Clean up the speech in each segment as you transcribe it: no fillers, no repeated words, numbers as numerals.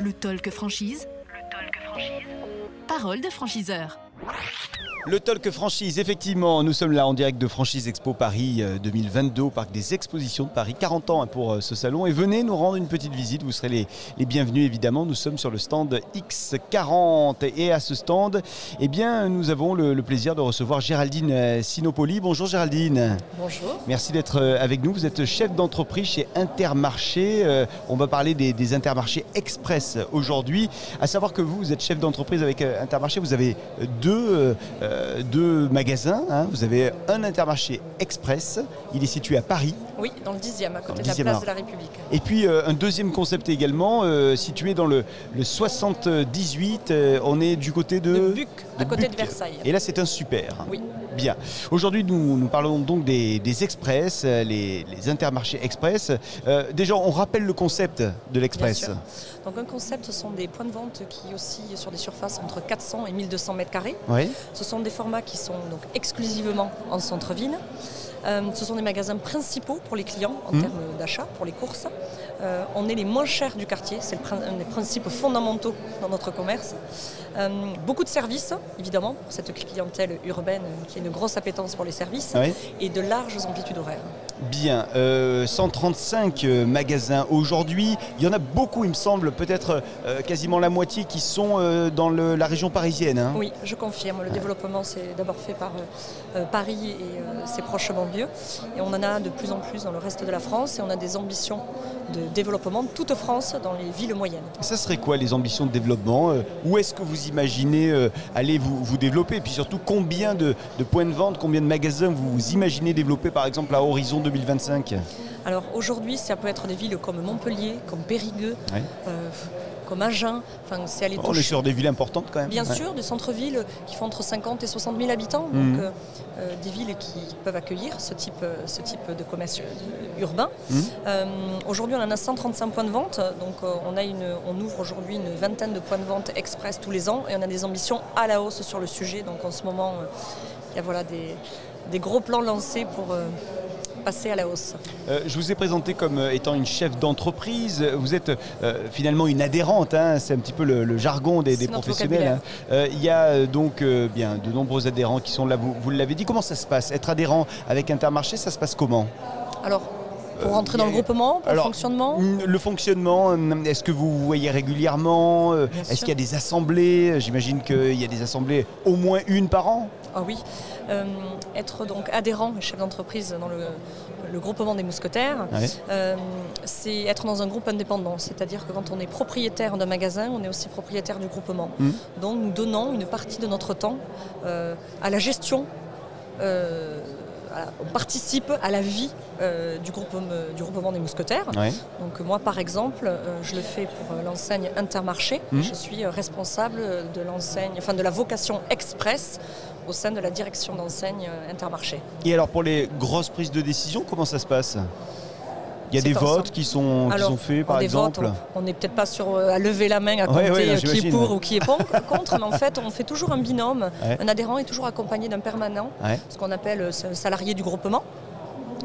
Le talk franchise. Parole de franchiseur. Le Talk Franchise, effectivement, nous sommes là en direct de Franchise Expo Paris 2022 au Parc des Expositions de Paris. 40 ans pour ce salon et venez nous rendre une petite visite, vous serez les bienvenus évidemment. Nous sommes sur le stand X40 et à ce stand, eh bien, nous avons le plaisir de recevoir Géraldine Sinopoli. Bonjour Géraldine. Bonjour. Merci d'être avec nous, vous êtes chef d'entreprise chez Intermarché. On va parler des Intermarchés Express aujourd'hui. À savoir que vous êtes chef d'entreprise avec Intermarché, vous avez deux magasins, hein. Vous avez un Intermarché Express, il est situé à Paris. Oui, dans le 10e, à côté de la place de la République. Et puis un deuxième concept également, situé dans le 78, on est du côté de Buc, à côté de Versailles. Et là c'est un super. Oui. Bien. Aujourd'hui nous parlons donc des Express, les Intermarchés Express. Déjà on rappelle le concept de l'Express. Donc un concept, ce sont des points de vente qui oscillent sur des surfaces entre 400 et 1200 mètres carrés. Oui. Ce sont des formats qui sont donc exclusivement en centre-ville. Ce sont des magasins principaux pour les clients en termes d'achat, pour les courses. On est les moins chers du quartier, c'est un des principes fondamentaux dans notre commerce. Beaucoup de services, évidemment, pour cette clientèle urbaine qui a une grosse appétence pour les services, oui. Et de larges amplitudes horaires. Bien, 135 magasins aujourd'hui, il y en a beaucoup il me semble, peut-être quasiment la moitié qui sont dans la région parisienne. Hein. Oui, je confirme, le développement c'est d'abord fait par Paris et ses proches banlieues, et on en a de plus en plus dans le reste de la France, et on a des ambitions de développement de toute France dans les villes moyennes. Ça serait quoi les ambitions de développement? Où est-ce que vous imaginez aller vous développer? Et puis surtout, combien de points de vente, combien de magasins vous imaginez développer par exemple à horizon 2025? Alors aujourd'hui, ça peut être des villes comme Montpellier, comme Périgueux, ouais. Comme Agen. Enfin, c'est aller on est sur des villes importantes quand même. Bien sûr, des centres-villes qui font entre 50 et 60 000 habitants. Donc des villes qui peuvent accueillir ce type de commerce urbain. Aujourd'hui, on en a 135 points de vente. Donc on ouvre aujourd'hui une vingtaine de points de vente express tous les ans. Et on a des ambitions à la hausse sur le sujet. Donc en ce moment, il y a voilà, des gros plans lancés pour passer à la hausse. Je vous ai présenté comme étant une chef d'entreprise. Vous êtes finalement une adhérente, hein, c'est un petit peu le jargon des professionnels. Hein. Il y a donc bien de nombreux adhérents qui sont là, vous l'avez dit. Comment ça se passe? Être adhérent avec Intermarché, ça se passe comment? Alors, pour rentrer dans le groupement, pour le fonctionnement? Le fonctionnement, est-ce que vous voyez régulièrement? Est-ce qu'il y a des assemblées? J'imagine qu'il y a des assemblées au moins une par an. Ah oui. Être donc adhérent, chef d'entreprise dans le groupement des mousquetaires, c'est être dans un groupe indépendant. C'est-à-dire que quand on est propriétaire d'un magasin, on est aussi propriétaire du groupement. Donc nous donnons une partie de notre temps à la gestion. On participe à la vie du groupement des mousquetaires. Ouais. Donc moi par exemple, je le fais pour l'enseigne Intermarché. Je suis responsable de l'enseigne, enfin de la vocation express au sein de la direction d'enseigne Intermarché. Et alors pour les grosses prises de décision, comment ça se passe? Il y a des votes qui sont faits, par exemple. On n'est peut-être pas à lever la main à compter qui est pour ou qui est contre, mais en fait, on fait toujours un binôme. Ouais. Un adhérent est toujours accompagné d'un permanent, ce qu'on appelle un salarié du groupement,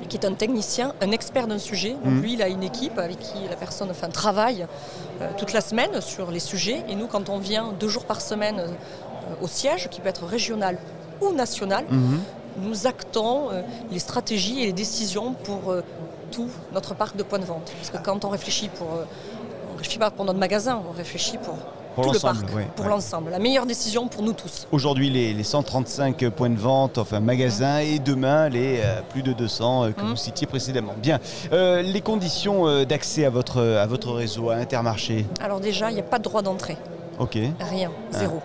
qui est un technicien, un expert d'un sujet. Donc lui, il a une équipe avec qui la personne travaille toute la semaine sur les sujets. Et nous, quand on vient 2 jours par semaine au siège, qui peut être régional ou national, nous actons les stratégies et les décisions pour tout notre parc de points de vente. Parce que quand on réfléchit on réfléchit pas pour notre magasin, on réfléchit pour tout le parc, pour l'ensemble. La meilleure décision pour nous tous. Aujourd'hui, les 135 points de vente, enfin magasins, et demain, les plus de 200 que vous citiez précédemment. Bien. Les conditions d'accès à votre réseau, à Intermarché? Alors déjà, il n'y a pas de droit d'entrée. Ok. Rien, zéro.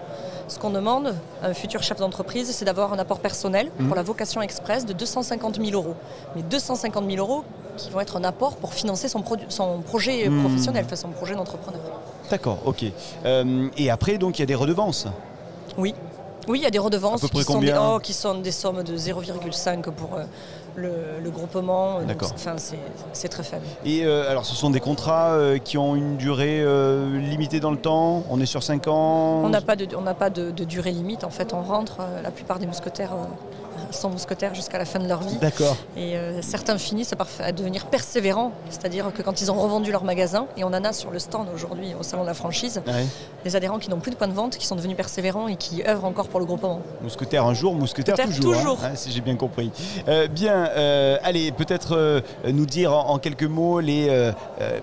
Ce qu'on demande à un futur chef d'entreprise, c'est d'avoir un apport personnel pour la vocation express de 250 000 €. Mais 250 000 € qui vont être un apport pour financer son projet professionnel, son projet d'entrepreneur. D'accord, ok. Et après, donc, il y a des redevances? Oui. Oui, il y a des redevances qui sont des sommes de 0,5 pour le groupement. D'accord. Enfin, c'est très faible. Et alors, ce sont des contrats qui ont une durée limitée dans le temps? On est sur 5 ans? On n'a pas de durée limite. En fait, on rentre. La plupart des mousquetaires Ils sont mousquetaires jusqu'à la fin de leur vie. D'accord. Et certains finissent à devenir persévérants, c'est-à-dire que quand ils ont revendu leur magasin, et on en a sur le stand aujourd'hui au Salon de la franchise, des adhérents qui n'ont plus de point de vente, qui sont devenus persévérants et qui œuvrent encore pour le groupement. Mousquetaire un jour, mousquetaire toujours. Hein, si j'ai bien compris. Allez, peut-être nous dire en quelques mots les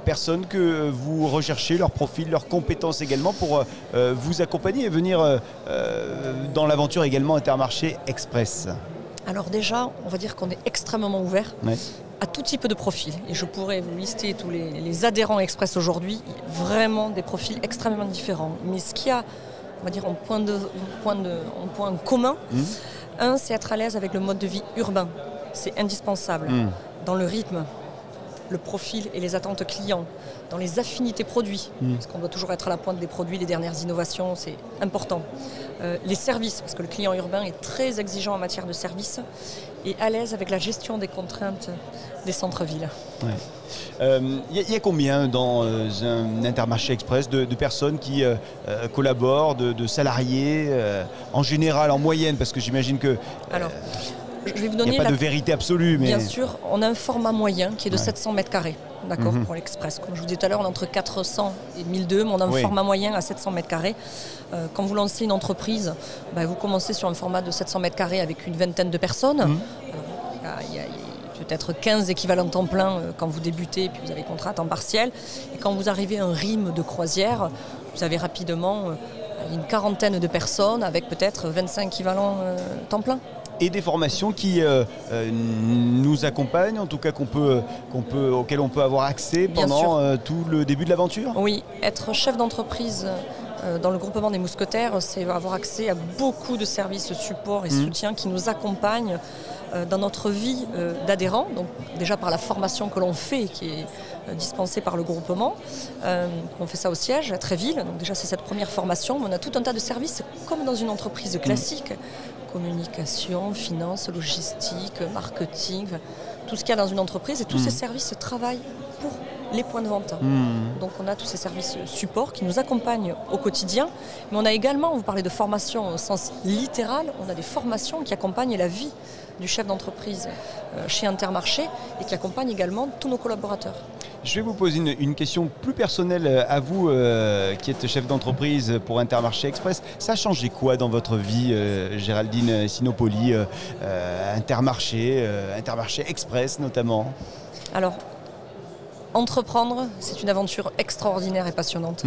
personnes que vous recherchez, leur profil, leurs compétences également pour vous accompagner et venir dans l'aventure également Intermarché Express. Alors déjà, on va dire qu'on est extrêmement ouvert à tout type de profil. Et je pourrais vous lister tous les adhérents Express aujourd'hui, vraiment des profils extrêmement différents. Mais ce qu'il y a, on va dire, en point commun, c'est être à l'aise avec le mode de vie urbain. C'est indispensable. Dans le rythme, le profil et les attentes clients, dans les affinités produits, parce qu'on doit toujours être à la pointe des produits, les dernières innovations, c'est important. Les services, parce que le client urbain est très exigeant en matière de services, et à l'aise avec la gestion des contraintes des centres-villes. Il y a combien dans un Intermarché Express de personnes qui collaborent, de salariés, en général, en moyenne, parce que j'imagine que... Alors, je vais vous donner il n'y a pas de vérité absolue. Mais... Bien sûr, on a un format moyen qui est de 700 mètres carrés, d'accord, pour l'Express. Comme je vous disais tout à l'heure, on est entre 400 et 1002, mais on a un format moyen à 700 mètres carrés. Quand vous lancez une entreprise, vous commencez sur un format de 700 mètres carrés avec une vingtaine de personnes. Il y a peut-être 15 équivalents temps plein quand vous débutez, et puis vous avez contrat à temps partiel. Et quand vous arrivez à un rythme de croisière, vous avez rapidement une quarantaine de personnes avec peut-être 25 équivalents temps plein. Et des formations qui nous accompagnent, en tout cas auxquelles on peut avoir accès pendant tout le début de l'aventure. Oui, être chef d'entreprise dans le groupement des mousquetaires, c'est avoir accès à beaucoup de services support et soutien qui nous accompagnent dans notre vie d'adhérents, donc déjà par la formation que l'on fait, qui est dispensée par le groupement. On fait ça au siège, à Tréville, donc déjà c'est cette première formation, mais on a tout un tas de services comme dans une entreprise classique. Communication, finance, logistique, marketing, tout ce qu'il y a dans une entreprise, et tous ces services travaillent pour les points de vente. Donc on a tous ces services support qui nous accompagnent au quotidien, mais on a également, vous parlez de formation au sens littéral, on a des formations qui accompagnent la vie du chef d'entreprise chez Intermarché et qui accompagnent également tous nos collaborateurs. Je vais vous poser une question plus personnelle à vous qui êtes chef d'entreprise pour Intermarché Express. Ça a changé quoi dans votre vie, Géraldine Sinopoli, Intermarché Express notamment? Alors, entreprendre, c'est une aventure extraordinaire et passionnante.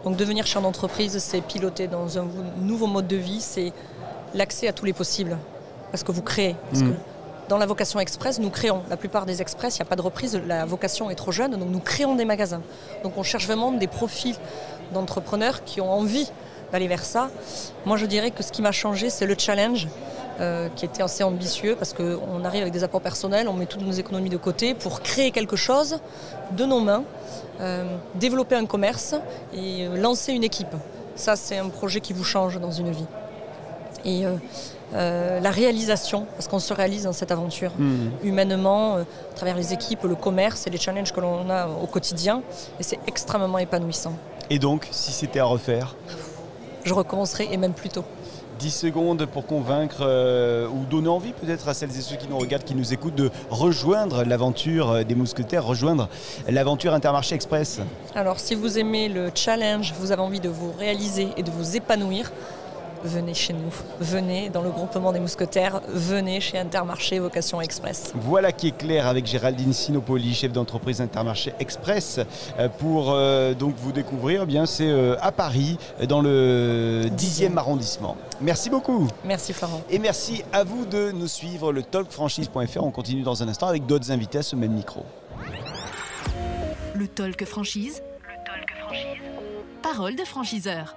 Donc devenir chef d'entreprise, c'est piloter dans un nouveau mode de vie, c'est l'accès à tous les possibles. Parce que vous créez. Parce que dans la vocation Express, nous créons. La plupart des Express, il n'y a pas de reprise, la vocation est trop jeune, donc nous créons des magasins. Donc on cherche vraiment des profils d'entrepreneurs qui ont envie d'aller vers ça. Moi je dirais que ce qui m'a changé, c'est le challenge, qui était assez ambitieux, parce qu'on arrive avec des apports personnels, on met toutes nos économies de côté pour créer quelque chose de nos mains, développer un commerce et lancer une équipe. Ça, c'est un projet qui vous change dans une vie. Et la réalisation, parce qu'on se réalise dans cette aventure, humainement, à travers les équipes, le commerce et les challenges que l'on a au quotidien, et c'est extrêmement épanouissant. Et donc, si c'était à refaire? Je recommencerai, et même plus tôt. 10 secondes pour convaincre ou donner envie peut-être à celles et ceux qui nous regardent, qui nous écoutent, de rejoindre l'aventure des mousquetaires, rejoindre l'aventure Intermarché Express. Alors, si vous aimez le challenge, vous avez envie de vous réaliser et de vous épanouir, venez chez nous, venez dans le groupement des mousquetaires, venez chez Intermarché Vocation Express. Voilà qui est clair avec Géraldine Sinopoli, chef d'entreprise Intermarché Express. Pour donc vous découvrir, c'est à Paris, dans le 10e arrondissement. Merci beaucoup. Merci Florent. Et merci à vous de nous suivre, le talkfranchise.fr. On continue dans un instant avec d'autres invités à ce même micro. Le Talk Franchise. Parole de franchiseur.